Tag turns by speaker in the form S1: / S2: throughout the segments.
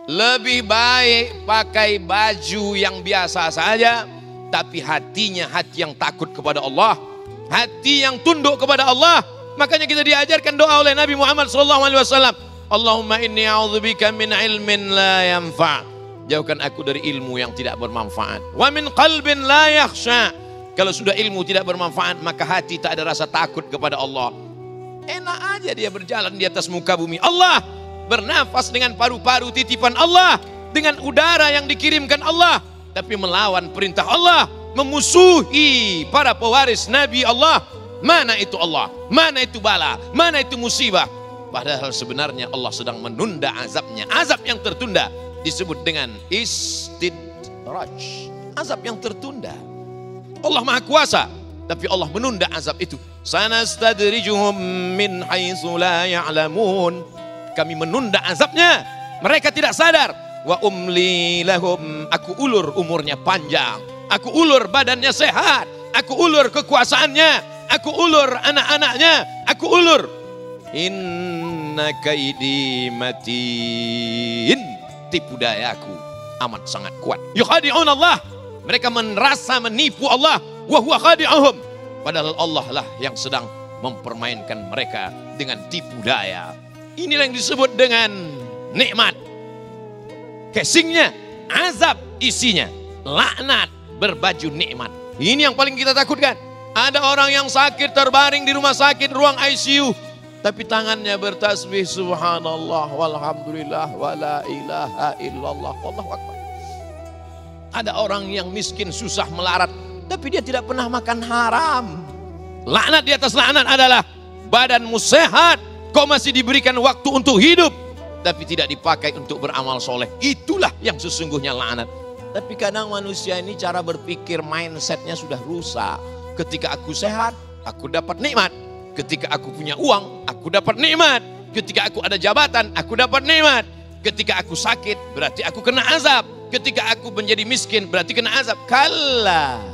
S1: Lebih baik pakai baju yang biasa saja, tapi hatinya hati yang takut kepada Allah, hati yang tunduk kepada Allah. Makanya kita diajarkan doa oleh Nabi Muhammad SAW. Allahumma inni a'udzubika min ilmin la yanfa'. Jauhkan aku dari ilmu yang tidak bermanfaat. Wa min qalbin la yakhsha. Kalau sudah ilmu tidak bermanfaat, maka hati tak ada rasa takut kepada Allah. Enak aja dia berjalan di atas muka bumi Allah, bernafas dengan paru-paru titipan Allah, dengan udara yang dikirimkan Allah, tapi melawan perintah Allah, memusuhi para pewaris Nabi Allah. Mana itu Allah? Mana itu bala? Mana itu musibah? Padahal sebenarnya Allah sedang menunda azabnya. Azab yang tertunda disebut dengan istidraj, azab yang tertunda. Allah Maha Kuasa, tapi Allah menunda azab itu. Sanastadrijuhum min haitsu la ya'lamun. Kami menunda azabnya, mereka tidak sadar. Wa umli lahum, aku ulur umurnya panjang, aku ulur badannya sehat, aku ulur kekuasaannya, aku ulur anak-anaknya, aku ulur. Inna kaidi matin, tipu dayaku amat sangat kuat. Yukhadi'un Allah, mereka merasa menipu Allah, wa huwa khadi'uhum, padahal Allah lah yang sedang mempermainkan mereka dengan tipu daya. Inilah yang disebut dengan nikmat. Casingnya azab, isinya laknat berbaju nikmat. Ini yang paling kita takutkan. Ada orang yang sakit terbaring di rumah sakit ruang ICU, tapi tangannya bertasbih subhanallah walhamdulillah wala ilaha illallah wallahu akbar. Ada orang yang miskin susah melarat, tapi dia tidak pernah makan haram. Laknat di atas laknat adalah badanmu sehat, kau masih diberikan waktu untuk hidup, tapi tidak dipakai untuk beramal soleh. Itulah yang sesungguhnya laknat. Tapi kadang manusia ini cara berpikir, mindsetnya sudah rusak. Ketika aku sehat, aku dapat nikmat. Ketika aku punya uang, aku dapat nikmat. Ketika aku ada jabatan, aku dapat nikmat. Ketika aku sakit, berarti aku kena azab. Ketika aku menjadi miskin, berarti kena azab. Kalla,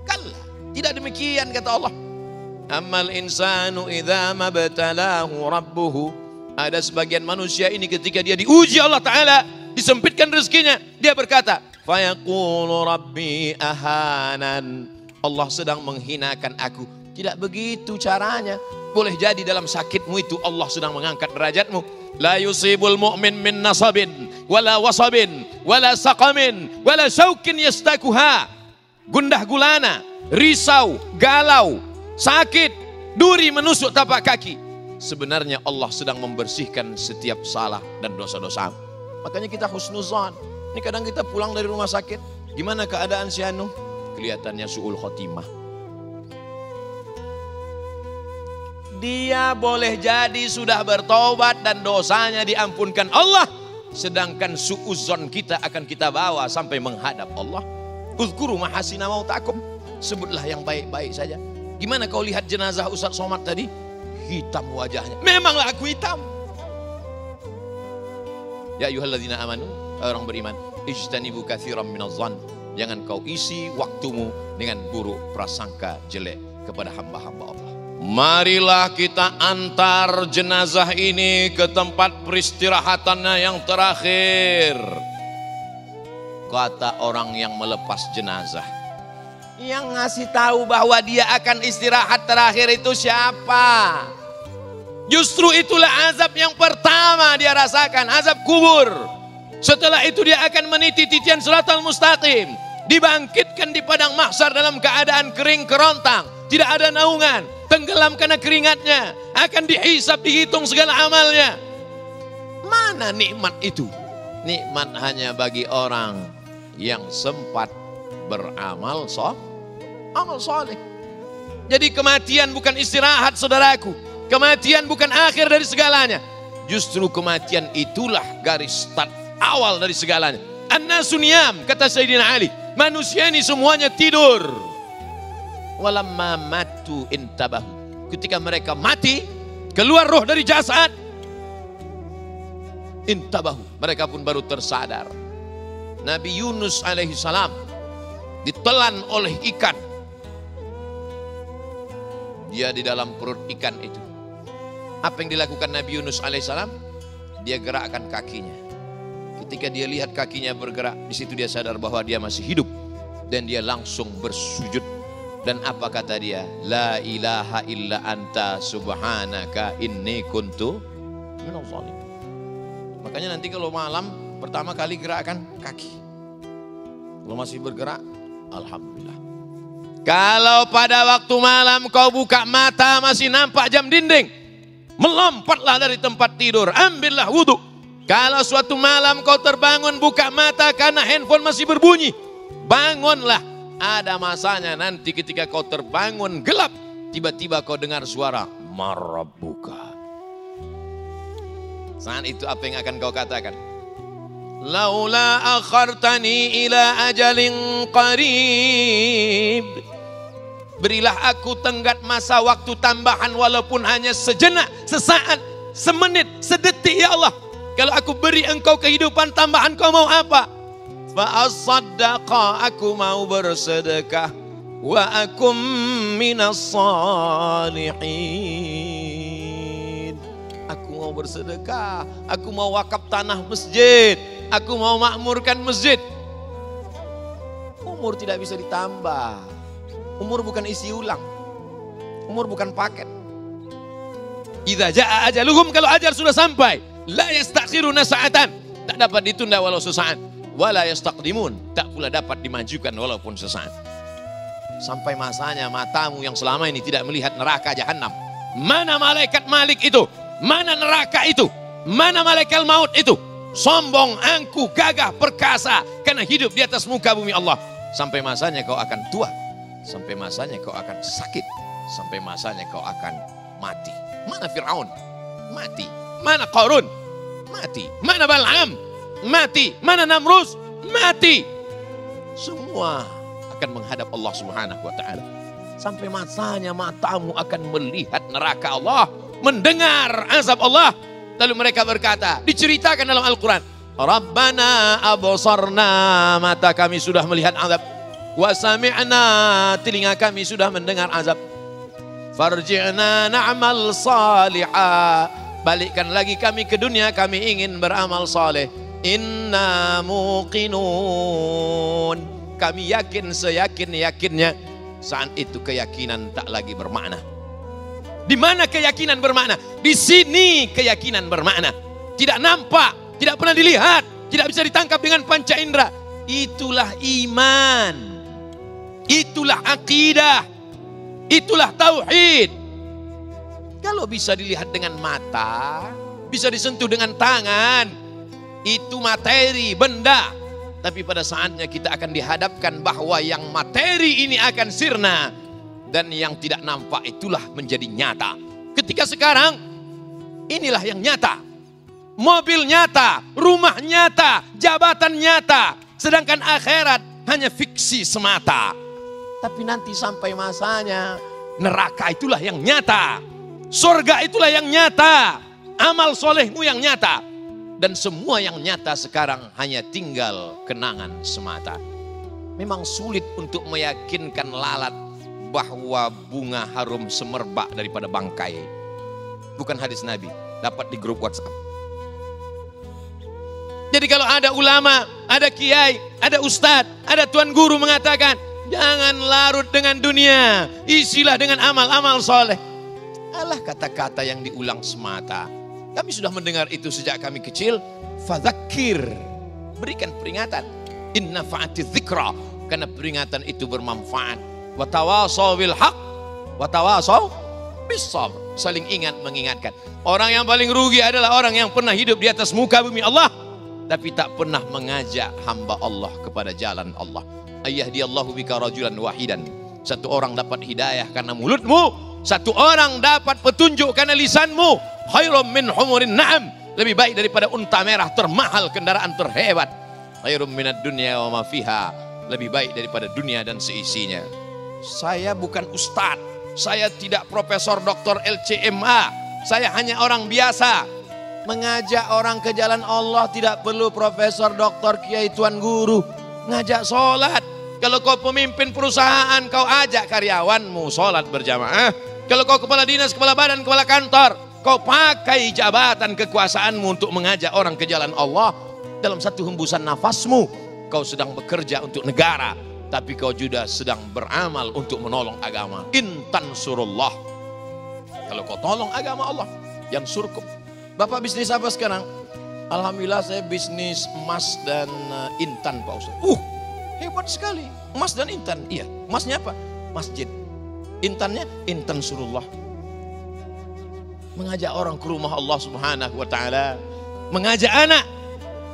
S1: kalla, tidak demikian kata Allah. Amal insanu idza mabtalahu rabbuhu. Ada sebagian manusia ini ketika dia diuji Allah Ta'ala, disempitkan rezekinya, dia berkata, fayaqulu rabbi ahanan. Allah sedang menghinakan aku. Tidak begitu caranya. Boleh jadi dalam sakitmu itu Allah sedang mengangkat derajatmu. La yusibul mu'min min nasabin, wala wasabin, wala saqamin, wala syaukin yastakuha. Gundah gulana, risau, galau, sakit, duri menusuk tapak kaki. Sebenarnya Allah sedang membersihkan setiap salah dan dosa-dosa. Makanya kita husnuzan. Ini kadang kita pulang dari rumah sakit, gimana keadaan si Anu? Kelihatannya su'ul khotimah. Dia boleh jadi sudah bertobat dan dosanya diampunkan Allah, sedangkan su'uzon kita akan kita bawa sampai menghadap Allah. Uzkuru mahasina mautakum, sebutlah yang baik-baik saja. Gimana kau lihat jenazah Ustaz Somad tadi? Hitam wajahnya. Memanglah aku hitam. Ya ayyuhalladzina amanu, orang beriman, ijtanibu katsiran minadh-dhann. Jangan kau isi waktumu dengan buruk prasangka jelek kepada hamba-hamba Allah. Marilah kita antar jenazah ini ke tempat peristirahatannya yang terakhir. Kata orang yang melepas jenazah. Yang ngasih tahu bahwa dia akan istirahat terakhir itu siapa? Justru itulah azab yang pertama dia rasakan, azab kubur. Setelah itu dia akan meniti titian siratal mustaqim, dibangkitkan di padang mahsyar dalam keadaan kering kerontang, tidak ada naungan, tenggelam karena keringatnya, akan dihisab, dihitung segala amalnya. Mana nikmat itu? Nikmat hanya bagi orang yang sempat beramal soleh. Jadi kematian bukan istirahat saudaraku, kematian bukan akhir dari segalanya. Justru kematian itulah garis start awal dari segalanya. An-nasu niyam, kata Sayyidina Ali, manusia ini semuanya tidur. Walamma matu intabahu, ketika mereka mati, keluar roh dari jasad, intabahu, mereka pun baru tersadar. Nabi Yunus alaihi salam ditelan oleh ikan. Dia di dalam perut ikan itu. Apa yang dilakukan Nabi Yunus alaihi salam? Dia gerakkan kakinya Ketika dia lihat kakinya bergerak, di situ dia sadar bahwa dia masih hidup. Dan dia langsung bersujud. Dan apa kata dia? La ilaha illa anta subhanaka inni kuntu minadh dhalimin. Makanya nanti kalau malam pertama kali gerakkan kaki. Kalau masih bergerak, alhamdulillah. Kalau pada waktu malam kau buka mata masih nampak jam dinding, melompatlah dari tempat tidur, ambillah wudhu. Kalau suatu malam kau terbangun buka mata karena handphone masih berbunyi, bangunlah. Ada masanya nanti ketika kau terbangun gelap, tiba-tiba kau dengar suara marabbuka. Saat itu apa yang akan kau katakan? Laula akhartani ila ajalin qarib. Berilah aku tenggat masa waktu tambahan walaupun hanya sejenak, sesaat, semenit, sedetik ya Allah. Kalau aku beri engkau kehidupan tambahan, kau mau apa? Fa'asaddaqa, aku mau bersedekah. Wa akum minas salihin. Aku mau bersedekah, aku mau wakaf tanah masjid, aku mau makmurkan masjid. Umur tidak bisa ditambah. Umur bukan isi ulang. Umur bukan paket. Idza jaa ajaluhum, kalau ajal sudah sampai, la yastakhiruna sa'atan, tak dapat ditunda walau sesaat. Wala yastaqdimun, tak pula dapat dimajukan walaupun sesaat. Sampai masanya matamu yang selama ini tidak melihat neraka jahanam. Mana malaikat Malik itu? Mana neraka itu? Mana malaikat maut itu? Sombong, angkuh, gagah, perkasa karena hidup di atas muka bumi Allah. Sampai masanya kau akan tua. Sampai masanya kau akan sakit. Sampai masanya kau akan mati. Mana Fir'aun? Mati. Mana Qarun? Mati. Mana Bal'am? Mati. Mana Namrus? Mati. Semua akan menghadap Allah Subhanahu wa ta'ala. Sampai masanya matamu akan melihat neraka Allah, mendengar azab Allah. Lalu mereka berkata, diceritakan dalam Al-Quran, Rabbana absarna, mata kami sudah melihat azab, wa sami'na, telinga kami sudah mendengar azab, farji'na na'mal salihah, balikkan lagi kami ke dunia, kami ingin beramal saleh. Inna muqinun, kami yakin seyakin-yakinnya. Saat itu keyakinan tak lagi bermakna. Di mana keyakinan bermakna? Di sini keyakinan bermakna. Tidak nampak, tidak pernah dilihat, tidak bisa ditangkap dengan panca indera. Itulah iman. Itulah akidah. Itulah tauhid. Kalau bisa dilihat dengan mata, bisa disentuh dengan tangan, itu materi, benda. Tapi pada saatnya kita akan dihadapkan bahwa yang materi ini akan sirna. Dan yang tidak nampak itulah menjadi nyata. Ketika sekarang, inilah yang nyata. Mobil nyata, rumah nyata, jabatan nyata. Sedangkan akhirat hanya fiksi semata. Tapi nanti sampai masanya, neraka itulah yang nyata. Surga itulah yang nyata. Amal solehmu yang nyata. Dan semua yang nyata sekarang hanya tinggal kenangan semata. Memang sulit untuk meyakinkan lalat bahwa bunga harum semerbak daripada bangkai. Bukan hadis Nabi, dapat di grup WhatsApp. Jadi kalau ada ulama, ada kiai, ada ustadz, ada tuan guru mengatakan, jangan larut dengan dunia, isilah dengan amal-amal soleh. Alah kata-kata yang diulang semata. Kami sudah mendengar itu sejak kami kecil. Fadzakir, berikan peringatan. Inna fa'ati dzikra, karena peringatan itu bermanfaat. Wa tawasaw bil haq, wa tawasaw bis sabr, saling ingat mengingatkan. Orang yang paling rugi adalah orang yang pernah hidup di atas muka bumi Allah tapi tak pernah mengajak hamba Allah kepada jalan Allah. Ayyahdiyallahu bika rajulan wahidan. Satu orang dapat hidayah karena mulutmu, satu orang dapat petunjuk karena lisanmu. Khairum min humurin na'am, lebih baik daripada unta merah termahal, kendaraan terhebat. Khairum minad dunya wa ma fiha, lebih baik daripada dunia dan seisinya. Saya bukan ustadz, saya tidak profesor doktor LCMA, saya hanya orang biasa. Mengajak orang ke jalan Allah tidak perlu profesor doktor kiai tuan guru. Ngajak sholat. Kalau kau pemimpin perusahaan, kau ajak karyawanmu sholat berjamaah. Kalau kau kepala dinas, kepala badan, kepala kantor, kau pakai jabatan kekuasaanmu untuk mengajak orang ke jalan Allah. Dalam satu hembusan nafasmu, kau sedang bekerja untuk negara, tapi kau juga sedang beramal untuk menolong agama. Intan surullah. Kalau kau tolong agama Allah, yang surkum. Bapak bisnis apa sekarang? Alhamdulillah saya bisnis emas dan intan Pak Ustaz. Hebat sekali. Emas dan intan. Iya. Emasnya apa? Masjid. Intannya intan surullah. Mengajak orang ke rumah Allah Subhanahu wa taala. Mengajak anak,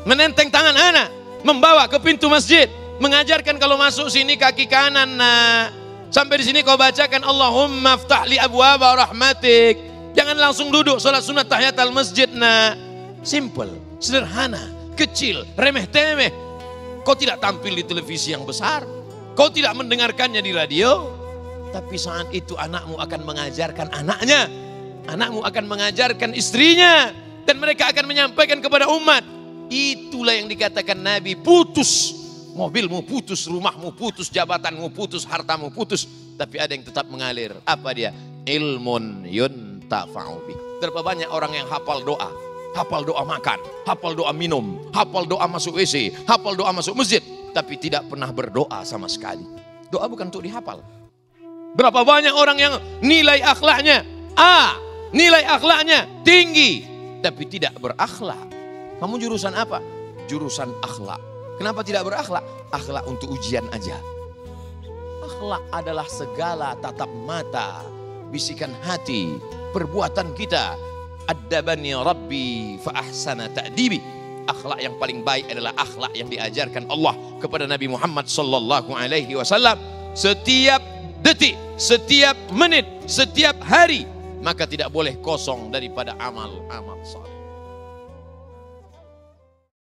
S1: menenteng tangan anak, membawa ke pintu masjid, mengajarkan kalau masuk sini kaki kanan, nah. Sampai di sini kau bacakan Allahumma ftah li abwaaba rahmatik. Jangan langsung duduk salat sunat tahiyatul masjid, nah. Simple, sederhana, kecil, remeh-temeh. Kau tidak tampil di televisi yang besar, kau tidak mendengarkannya di radio, tapi saat itu anakmu akan mengajarkan anaknya, anakmu akan mengajarkan istrinya, dan mereka akan menyampaikan kepada umat. Itulah yang dikatakan Nabi, putus mobilmu, putus rumahmu, putus jabatanmu, putus hartamu, putus, tapi ada yang tetap mengalir. Apa dia? Ilmun yuntafa'u bih. Berapa banyak orang yang hafal doa makan, hafal doa minum, hafal doa masuk WC, hafal doa masuk masjid, tapi tidak pernah berdoa sama sekali. Doa bukan untuk dihafal. Berapa banyak orang yang nilai akhlaknya nilai akhlaknya tinggi, tapi tidak berakhlak. Kamu jurusan apa? Jurusan akhlak. Kenapa tidak berakhlak? Akhlak untuk ujian aja. Akhlak adalah segala tatap mata, bisikan hati, perbuatan kita. Addabani Rabbi fa ahsana ta'dibi. Akhlak yang paling baik adalah akhlak yang diajarkan Allah kepada Nabi Muhammad sallallahu alaihi wasallam. Setiap detik, setiap menit, setiap hari, maka tidak boleh kosong daripada amal-amal saleh.